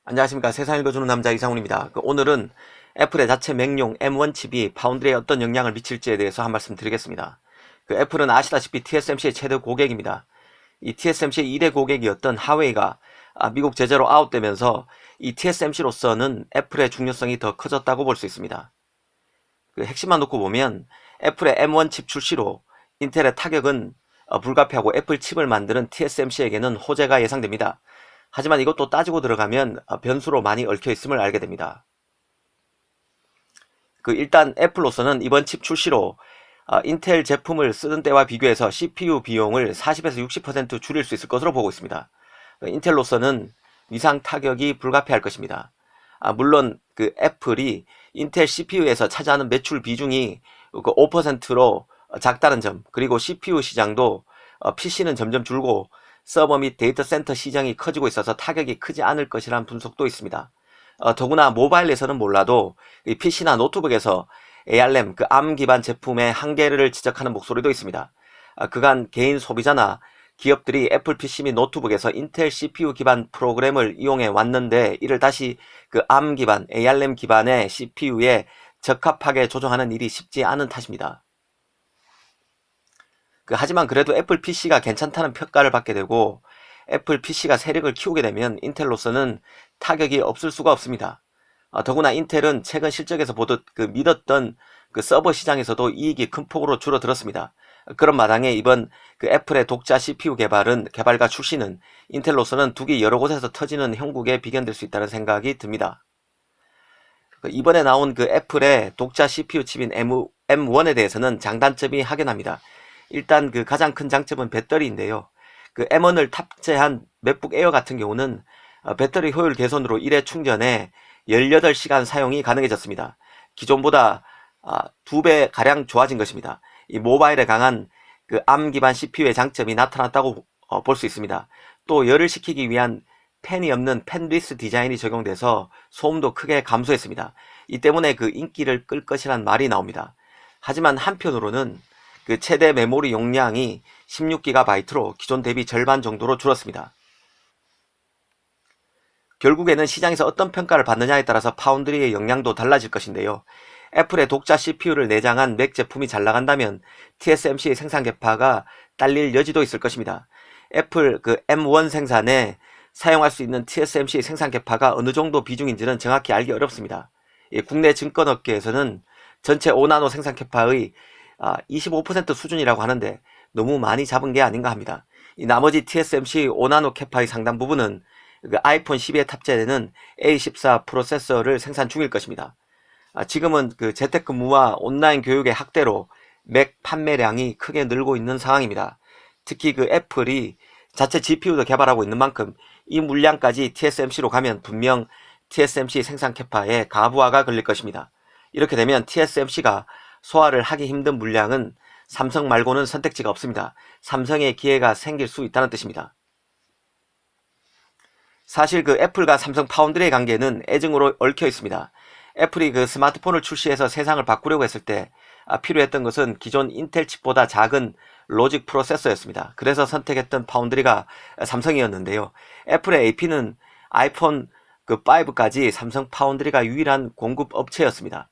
안녕하십니까. 세상 읽어주는 남자 이상훈입니다. 오늘은 애플의 자체 맥용 M1 칩이 파운드리에 어떤 영향을 미칠지에 대해서 한 말씀 드리겠습니다. 애플은 아시다시피 TSMC의 최대 고객입니다. 이 TSMC의 2대 고객이었던 하웨이가 미국 제재로 아웃되면서 이 TSMC로서는 애플의 중요성이 더 커졌다고 볼 수 있습니다. 핵심만 놓고 보면 애플의 M1 칩 출시로 인텔의 타격은 불가피하고 애플 칩을 만드는 TSMC에게는 호재가 예상됩니다. 하지만 이것도 따지고 들어가면 변수로 많이 얽혀 있음을 알게 됩니다. 일단 애플로서는 이번 칩 출시로 인텔 제품을 쓰는 때와 비교해서 CPU 비용을 40에서 60% 줄일 수 있을 것으로 보고 있습니다. 인텔로서는 위상 타격이 불가피할 것입니다. 물론 애플이 인텔 CPU에서 차지하는 매출 비중이 5%로 작다는 점, 그리고 CPU 시장도 PC는 점점 줄고 서버 및 데이터 센터 시장이 커지고 있어서 타격이 크지 않을 것이라는 분석도 있습니다. 더구나 모바일에서는 몰라도 PC나 노트북에서 ARM, ARM 기반 제품의 한계를 지적하는 목소리도 있습니다. 그간 개인 소비자나 기업들이 애플 PC 및 노트북에서 인텔 CPU 기반 프로그램을 이용해 왔는데 이를 다시 ARM 기반, ARM 기반의 CPU에 적합하게 조정하는 일이 쉽지 않은 탓입니다. 하지만 그래도 애플 PC가 괜찮다는 평가를 받게 되고 애플 PC가 세력을 키우게 되면 인텔로서는 타격이 없을 수가 없습니다. 더구나 인텔은 최근 실적에서 보듯 믿었던 서버 시장에서도 이익이 큰 폭으로 줄어들었습니다. 그런 마당에 이번 애플의 독자 CPU 개발과 출시는 인텔로서는 둑이 여러 곳에서 터지는 형국에 비견될 수 있다는 생각이 듭니다. 이번에 나온 애플의 독자 CPU 칩인 M1에 대해서는 장단점이 확연합니다. 일단 가장 큰 장점은 배터리인데요. M1을 탑재한 맥북 에어 같은 경우는 배터리 효율 개선으로 1회 충전에 18시간 사용이 가능해졌습니다. 기존보다 2배 가량 좋아진 것입니다. 이 모바일에 강한 ARM 기반 CPU의 장점이 나타났다고 볼 수 있습니다. 또 열을 식히기 위한 팬이 없는 팬리스 디자인이 적용돼서 소음도 크게 감소했습니다. 이 때문에 인기를 끌 것이란 말이 나옵니다. 하지만 한편으로는 최대 메모리 용량이 16GB로 기존 대비 절반 정도로 줄었습니다. 결국에는 시장에서 어떤 평가를 받느냐에 따라서 파운드리의 역량도 달라질 것인데요. 애플의 독자 CPU를 내장한 맥 제품이 잘 나간다면 TSMC의 생산 계파가 딸릴 여지도 있을 것입니다. 애플 M1 생산에 사용할 수 있는 TSMC의 생산 계파가 어느 정도 비중인지는 정확히 알기 어렵습니다. 국내 증권업계에서는 전체 5나노 생산 계파의 25% 수준이라고 하는데 너무 많이 잡은 게 아닌가 합니다. 이 나머지 TSMC 5나노 캐파의 상당 부분은 아이폰 12에 탑재되는 A14 프로세서를 생산 중일 것입니다. 지금은 재택근무와 온라인 교육의 확대로 맥 판매량이 크게 늘고 있는 상황입니다. 특히 애플이 자체 GPU도 개발하고 있는 만큼 이 물량까지 TSMC로 가면 분명 TSMC 생산 캐파에 가부하가 걸릴 것입니다. 이렇게 되면 TSMC가 소화를 하기 힘든 물량은 삼성 말고는 선택지가 없습니다. 삼성의 기회가 생길 수 있다는 뜻입니다. 사실 애플과 삼성 파운드리의 관계는 애증으로 얽혀 있습니다. 애플이 스마트폰을 출시해서 세상을 바꾸려고 했을 때 필요했던 것은 기존 인텔 칩보다 작은 로직 프로세서였습니다. 그래서 선택했던 파운드리가 삼성이었는데요. 애플의 AP는 아이폰 5까지 삼성 파운드리가 유일한 공급 업체였습니다.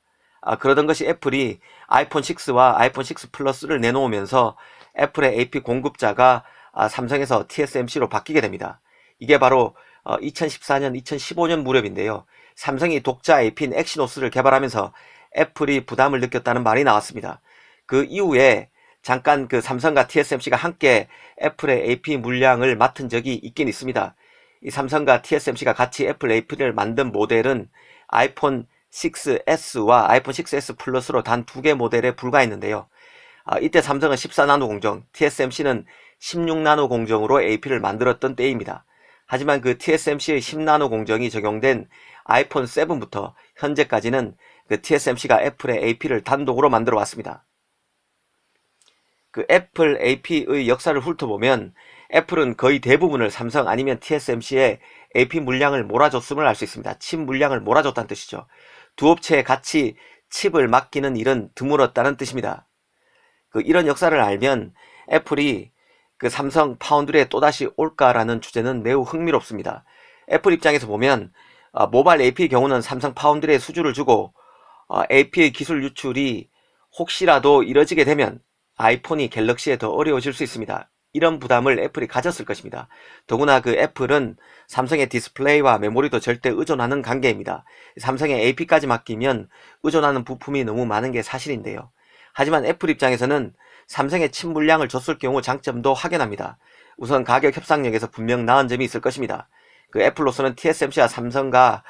그러던 것이 애플이 아이폰 6와 아이폰 6 플러스를 내놓으면서 애플의 AP 공급자가 삼성에서 TSMC로 바뀌게 됩니다. 이게 바로 2014년, 2015년 무렵인데요. 삼성이 독자 AP인 엑시노스를 개발하면서 애플이 부담을 느꼈다는 말이 나왔습니다. 그 이후에 잠깐 삼성과 TSMC가 함께 애플의 AP 물량을 맡은 적이 있긴 있습니다. 이 삼성과 TSMC가 같이 애플 AP를 만든 모델은 아이폰 6S와 아이폰 6S 플러스로 단 2개 모델에 불과했는데요. 이때 삼성은 14나노 공정, TSMC는 16나노 공정으로 AP를 만들었던 때입니다. 하지만 TSMC의 10나노 공정이 적용된 아이폰 7부터 현재까지는 TSMC가 애플의 AP를 단독으로 만들어 왔습니다. 애플 AP의 역사를 훑어보면 애플은 거의 대부분을 삼성 아니면 TSMC의 AP 물량을 몰아줬음을 알 수 있습니다. 칩 물량을 몰아줬다는 뜻이죠. 두 업체에 같이 칩을 맡기는 일은 드물었다는 뜻입니다. 이런 역사를 알면 애플이 삼성 파운드리에 또다시 올까라는 주제는 매우 흥미롭습니다. 애플 입장에서 보면 모바일 AP의 경우는 삼성 파운드리에 수주를 주고 AP의 기술 유출이 혹시라도 이뤄지게 되면 아이폰이 갤럭시에 더 어려워질 수 있습니다. 이런 부담을 애플이 가졌을 것입니다. 더구나 그 애플은 삼성의 디스플레이와 메모리도 절대 의존하는 관계입니다. 삼성의 AP까지 맡기면 의존하는 부품이 너무 많은 게 사실인데요. 하지만 애플 입장에서는 삼성에 친물량을 줬을 경우 장점도 확연합니다. 우선 가격 협상력에서 분명 나은 점이 있을 것입니다. 그 애플로서는 TSMC와 삼성과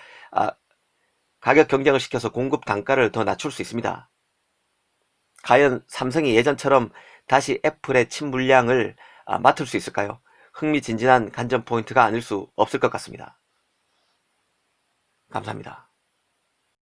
가격 경쟁을 시켜서 공급 단가를 더 낮출 수 있습니다. 과연 삼성이 예전처럼 다시 애플의 친물량을 맡을 수 있을까요? 흥미진진한 관전 포인트가 아닐 수 없을 것 같습니다. 감사합니다.